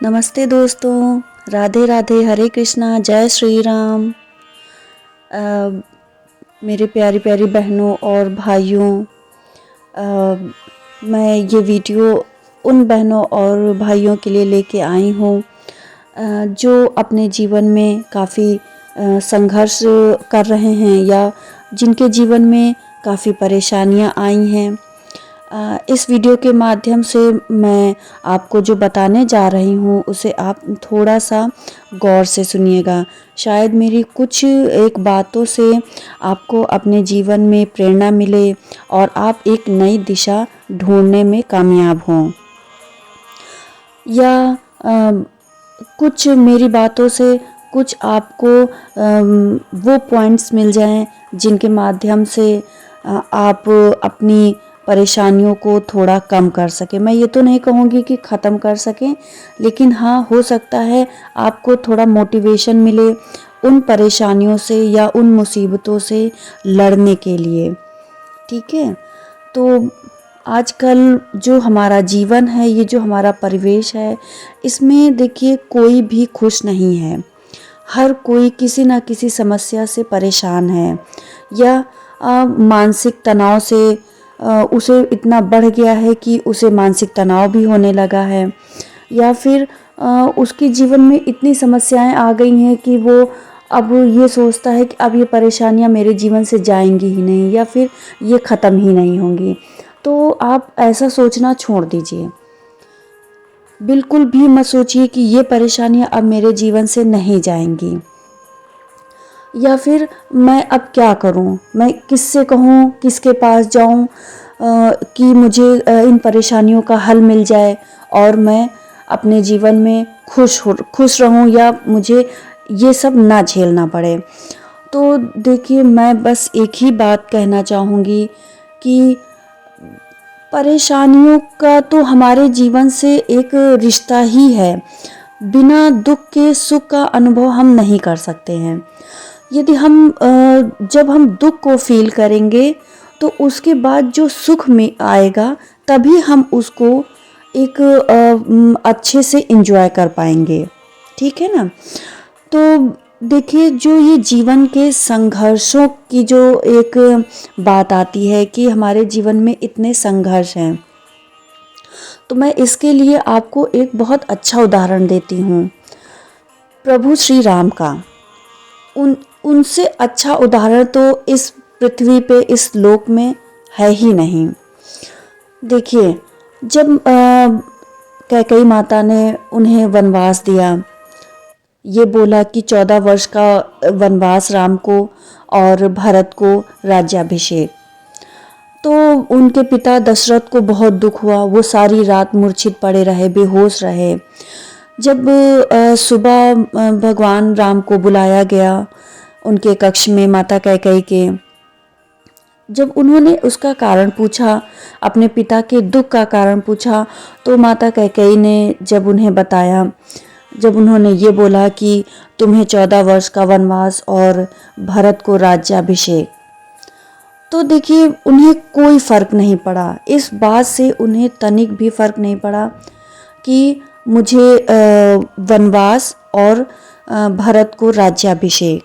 नमस्ते दोस्तों, राधे राधे, हरे कृष्णा, जय श्री राम। मेरे प्यारी प्यारी बहनों और भाइयों, मैं ये वीडियो उन बहनों और भाइयों के लिए लेके आई हूँ जो अपने जीवन में काफ़ी संघर्ष कर रहे हैं या जिनके जीवन में काफ़ी परेशानियाँ आई हैं। इस वीडियो के माध्यम से मैं आपको जो बताने जा रही हूँ उसे आप थोड़ा सा गौर से सुनिएगा। शायद मेरी कुछ एक बातों से आपको अपने जीवन में प्रेरणा मिले और आप एक नई दिशा ढूंढने में कामयाब हों, या कुछ मेरी बातों से कुछ आपको वो पॉइंट्स मिल जाएं जिनके माध्यम से आप अपनी परेशानियों को थोड़ा कम कर सकें। मैं ये तो नहीं कहूँगी कि ख़त्म कर सकें, लेकिन हाँ, हो सकता है आपको थोड़ा मोटिवेशन मिले उन परेशानियों से या उन मुसीबतों से लड़ने के लिए। ठीक है, तो आजकल जो हमारा जीवन है, ये जो हमारा परिवेश है, इसमें देखिए कोई भी खुश नहीं है। हर कोई किसी ना किसी समस्या से परेशान है या मानसिक तनाव से उसे इतना बढ़ गया है कि उसे मानसिक तनाव भी होने लगा है, या फिर उसके जीवन में इतनी समस्याएं आ गई हैं कि वो अब ये सोचता है कि अब ये परेशानियां मेरे जीवन से जाएंगी ही नहीं या फिर ये ख़त्म ही नहीं होंगी। तो आप ऐसा सोचना छोड़ दीजिए। बिल्कुल भी मत सोचिए कि ये परेशानियां अब मेरे जीवन से नहीं जाएंगी, या फिर मैं अब क्या करूं, मैं किससे कहूं, किसके पास जाऊं कि मुझे इन परेशानियों का हल मिल जाए और मैं अपने जीवन में खुश रहूं या मुझे ये सब ना झेलना पड़े। तो देखिए, मैं बस एक ही बात कहना चाहूँगी कि परेशानियों का तो हमारे जीवन से एक रिश्ता ही है। बिना दुख के सुख का अनुभव हम नहीं कर सकते हैं। यदि जब हम दुख को फील करेंगे तो उसके बाद जो सुख में आएगा तभी हम उसको एक अच्छे से एंजॉय कर पाएंगे। ठीक है ना। तो देखिए, जो ये जीवन के संघर्षों की जो एक बात आती है कि हमारे जीवन में इतने संघर्ष हैं, तो मैं इसके लिए आपको एक बहुत अच्छा उदाहरण देती हूँ, प्रभु श्री राम का। उनसे अच्छा उदाहरण तो इस पृथ्वी पे, इस लोक में है ही नहीं। देखिए, जब कैकेयी माता ने उन्हें वनवास दिया, ये बोला कि 14 वर्ष का वनवास राम को और भरत को राज्याभिषेक, तो उनके पिता दशरथ को बहुत दुख हुआ। वो सारी रात मूर्छित पड़े रहे, बेहोश रहे। जब सुबह भगवान राम को बुलाया गया उनके कक्ष में माता कैकेयी के, जब उन्होंने उसका कारण पूछा, अपने पिता के दुख का कारण पूछा, तो माता कैकेयी ने जब उन्हें बताया, जब उन्होंने ये बोला कि तुम्हें 14 वर्ष का वनवास और भरत को राज्याभिषेक, तो देखिए उन्हें कोई फ़र्क नहीं पड़ा। इस बात से उन्हें तनिक भी फ़र्क नहीं पड़ा कि मुझे वनवास और भरत को राज्याभिषेक,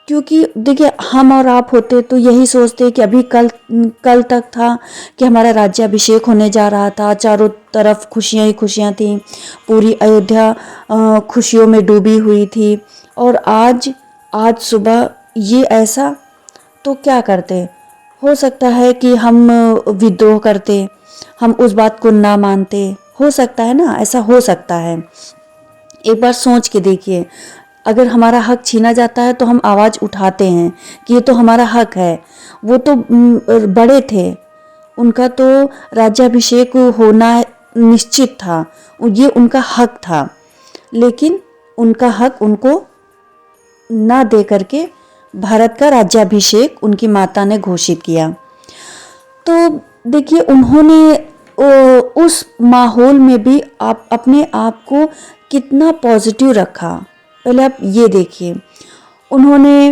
क्योंकि देखिए हम और आप होते तो यही सोचते कि अभी कल तक था कि हमारा राज्याभिषेक होने जा रहा था, चारों तरफ खुशियाँ ही खुशियाँ थीं, पूरी अयोध्या खुशियों में डूबी हुई थी, और आज सुबह ये ऐसा, तो क्या करते? हो सकता है कि हम विद्रोह करते, हम उस बात को ना मानते। हो सकता है ना, ऐसा हो सकता है। एक बार सोच के देखिए, अगर हमारा हक छीना जाता है तो हम आवाज़ उठाते हैं कि ये तो हमारा हक है। वो तो बड़े थे, उनका तो राज्याभिषेक होना निश्चित था, ये उनका हक था, लेकिन उनका हक उनको ना दे करके भारत का राज्याभिषेक उनकी माता ने घोषित किया। तो देखिए, उन्होंने उस माहौल में भी आप अपने आप को कितना पॉजिटिव रखा। पहले आप ये देखिए, उन्होंने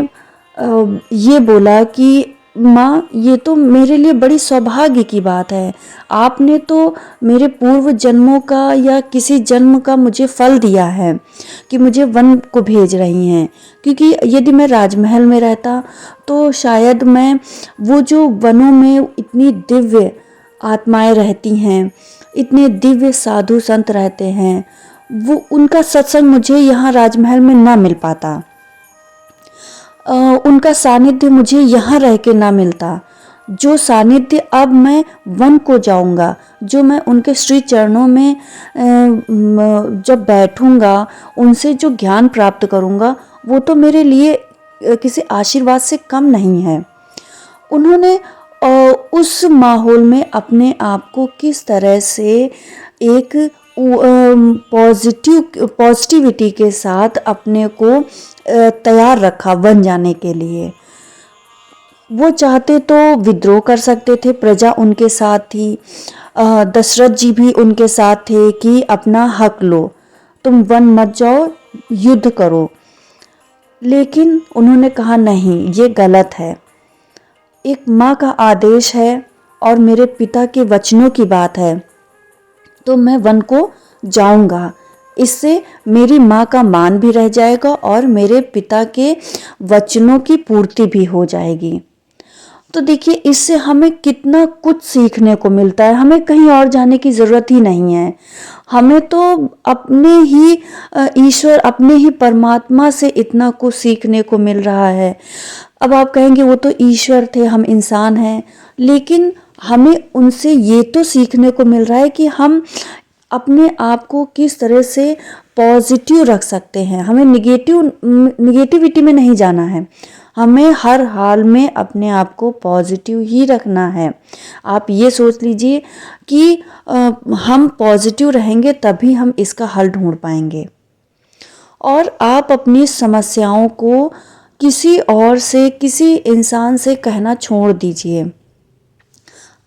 ये बोला कि माँ, ये तो मेरे लिए बड़ी सौभाग्य की बात है। आपने तो मेरे पूर्व जन्मों का या किसी जन्म का मुझे फल दिया है कि मुझे वन को भेज रही हैं, क्योंकि यदि मैं राजमहल में रहता तो शायद मैं वो जो वनों में इतनी दिव्य आत्माएं रहती हैं, इतने दिव्य साधु संत रहते हैं, वो उनका सत्संग मुझे यहाँ राजमहल में ना मिल पाता। उनका सानिध्य मुझे यहाँ रह के ना मिलता। जो सानिध्य अब मैं वन को जाऊंगा, जो मैं उनके श्री चरणों में जब बैठूंगा, उनसे जो ज्ञान प्राप्त करूंगा, वो तो मेरे लिए किसी आशीर्वाद से कम नहीं है। उन्होंने उस माहौल में अपने आप को किस तरह से एक पॉजिटिविटी के साथ अपने को तैयार रखा बन जाने के लिए। वो चाहते तो विद्रोह कर सकते थे, प्रजा उनके साथ थी, दशरथ जी भी उनके साथ थे कि अपना हक लो, तुम वन मत जाओ, युद्ध करो। लेकिन उन्होंने कहा नहीं, ये गलत है। एक माँ का आदेश है और मेरे पिता के वचनों की बात है, तो मैं वन को जाऊंगा। इससे मेरी माँ का मान भी रह जाएगा और मेरे पिता के वचनों की पूर्ति भी हो जाएगी। तो देखिए, इससे हमें कितना कुछ सीखने को मिलता है। हमें कहीं और जाने की ज़रूरत ही नहीं है। हमें तो अपने ही ईश्वर, अपने ही परमात्मा से इतना कुछ सीखने को मिल रहा है। अब आप कहेंगे वो तो ईश्वर थे, हम इंसान हैं, लेकिन हमें उनसे ये तो सीखने को मिल रहा है कि हम अपने आप को किस तरह से पॉजिटिव रख सकते हैं। हमें निगेटिविटी में नहीं जाना है। हमें हर हाल में अपने आप को पॉजिटिव ही रखना है। आप ये सोच लीजिए कि हम पॉजिटिव रहेंगे तभी हम इसका हल ढूंढ पाएंगे। और आप अपनी समस्याओं को किसी और से, किसी इंसान से कहना छोड़ दीजिए।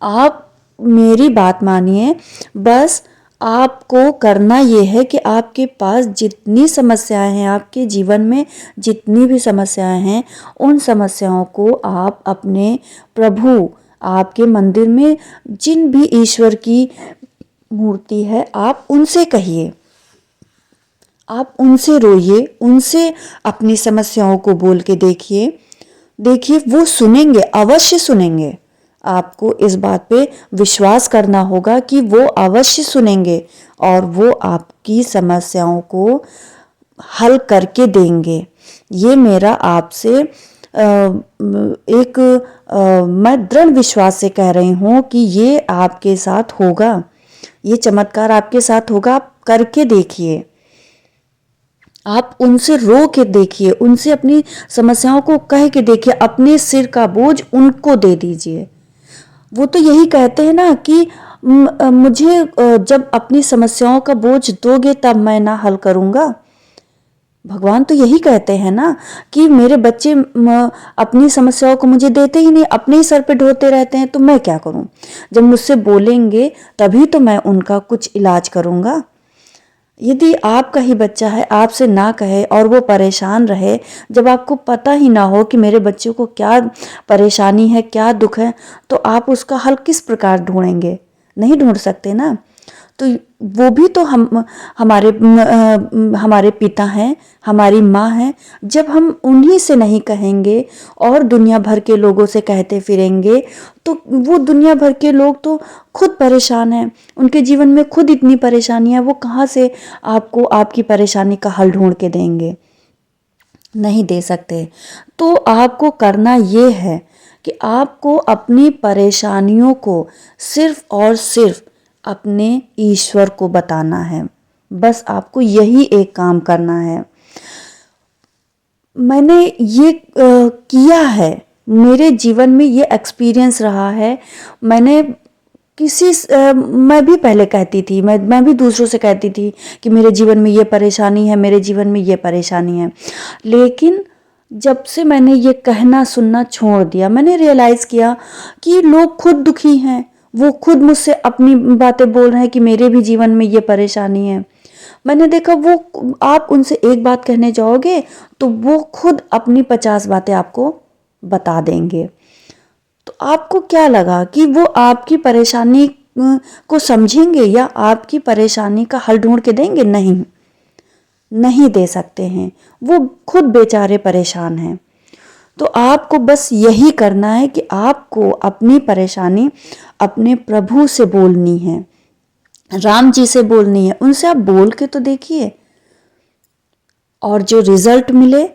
आप मेरी बात मानिए, बस आपको करना ये है कि आपके पास जितनी समस्याएं हैं, आपके जीवन में जितनी भी समस्याएं हैं, उन समस्याओं को आप अपने प्रभु, आपके मंदिर में जिन भी ईश्वर की मूर्ति है, आप उनसे कहिए, आप उनसे रोइए, उनसे अपनी समस्याओं को बोल के देखिए। देखिए, वो सुनेंगे, अवश्य सुनेंगे। आपको इस बात पे विश्वास करना होगा कि वो अवश्य सुनेंगे और वो आपकी समस्याओं को हल करके देंगे। ये मेरा आपसे मैं दृढ़ विश्वास से कह रही हूँ कि ये आपके साथ होगा, ये चमत्कार आपके साथ होगा। आप करके देखिए, आप उनसे रो के देखिए, उनसे अपनी समस्याओं को कह के देखिए, अपने सिर का बोझ उनको दे दीजिए। वो तो यही कहते हैं ना कि मुझे जब अपनी समस्याओं का बोझ दोगे तब मैं ना हल करूँगा। भगवान तो यही कहते हैं ना कि मेरे बच्चे अपनी समस्याओं को मुझे देते ही नहीं, अपने ही सर पे ढोते रहते हैं, तो मैं क्या करूं? जब मुझसे बोलेंगे तभी तो मैं उनका कुछ इलाज करूंगा। यदि आपका ही बच्चा है, आपसे ना कहे और वो परेशान रहे, जब आपको पता ही ना हो कि मेरे बच्चे को क्या परेशानी है, क्या दुख है, तो आप उसका हल किस प्रकार ढूंढेंगे? नहीं ढूंढ सकते ना। तो वो भी तो हमारे पिता हैं, हमारी माँ हैं। जब हम उन्हीं से नहीं कहेंगे और दुनिया भर के लोगों से कहते फिरेंगे, तो वो दुनिया भर के लोग तो खुद परेशान हैं, उनके जीवन में खुद इतनी परेशानियां, वो कहाँ से आपको आपकी परेशानी का हल ढूंढ के देंगे? नहीं दे सकते। तो आपको करना ये है कि आपको अपनी परेशानियों को सिर्फ और सिर्फ अपने ईश्वर को बताना है। बस आपको यही एक काम करना है। मैंने ये किया है, मेरे जीवन में ये एक्सपीरियंस रहा है। मैंने मैं भी पहले कहती थी, मैं भी दूसरों से कहती थी कि मेरे जीवन में ये परेशानी है, मेरे जीवन में ये परेशानी है। लेकिन जब से मैंने ये कहना सुनना छोड़ दिया, मैंने रियलाइज़ किया कि लोग खुद दुखी हैं। वो खुद मुझसे अपनी बातें बोल रहे हैं कि मेरे भी जीवन में ये परेशानी है। मैंने देखा वो, आप उनसे एक बात कहने जाओगे तो वो खुद अपनी 50 बातें आपको बता देंगे। तो आपको क्या लगा कि वो आपकी परेशानी को समझेंगे या आपकी परेशानी का हल ढूंढ के देंगे? नहीं, नहीं दे सकते हैं। वो खुद बेचारे परेशान हैं। तो आपको बस यही करना है कि आपको अपनी परेशानी अपने प्रभु से बोलनी है, राम जी से बोलनी है। उनसे आप बोल के तो देखिए, और जो रिजल्ट मिले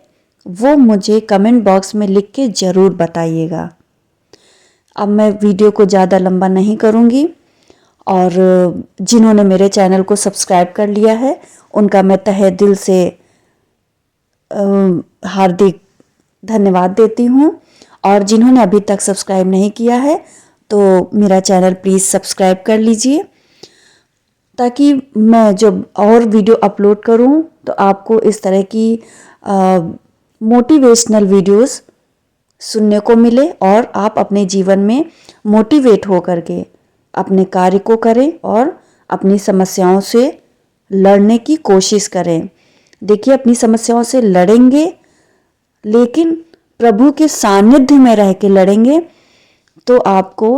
वो मुझे कमेंट बॉक्स में लिख के ज़रूर बताइएगा। अब मैं वीडियो को ज़्यादा लंबा नहीं करूँगी, और जिन्होंने मेरे चैनल को सब्सक्राइब कर लिया है उनका मैं तहे दिल से हार्दिक धन्यवाद देती हूँ। और जिन्होंने अभी तक सब्सक्राइब नहीं किया है तो मेरा चैनल प्लीज़ सब्सक्राइब कर लीजिए, ताकि मैं जब और वीडियो अपलोड करूँ तो आपको इस तरह की मोटिवेशनल वीडियोस सुनने को मिले और आप अपने जीवन में मोटिवेट हो करके अपने कार्य को करें और अपनी समस्याओं से लड़ने की कोशिश करें। देखिए, अपनी समस्याओं से लड़ेंगे लेकिन प्रभु के सानिध्य में रह के लड़ेंगे तो आपको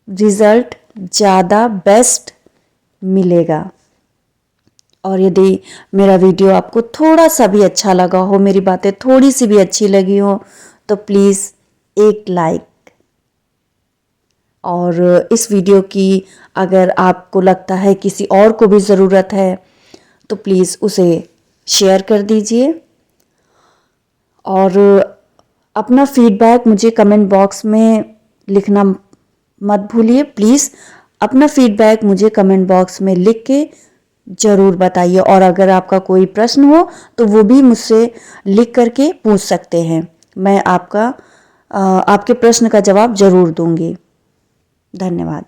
रिजल्ट ज़्यादा बेस्ट मिलेगा। और यदि मेरा वीडियो आपको थोड़ा सा भी अच्छा लगा हो, मेरी बातें थोड़ी सी भी अच्छी लगी हो, तो प्लीज़ एक लाइक। और इस वीडियो की अगर आपको लगता है किसी और को भी ज़रूरत है तो प्लीज़ उसे शेयर कर दीजिए। और अपना फीडबैक मुझे कमेंट बॉक्स में लिखना मत भूलिए। प्लीज़ अपना फीडबैक मुझे कमेंट बॉक्स में लिख के ज़रूर बताइए। और अगर आपका कोई प्रश्न हो तो वो भी मुझसे लिख करके पूछ सकते हैं। मैं आपके प्रश्न का जवाब ज़रूर दूंगी। धन्यवाद।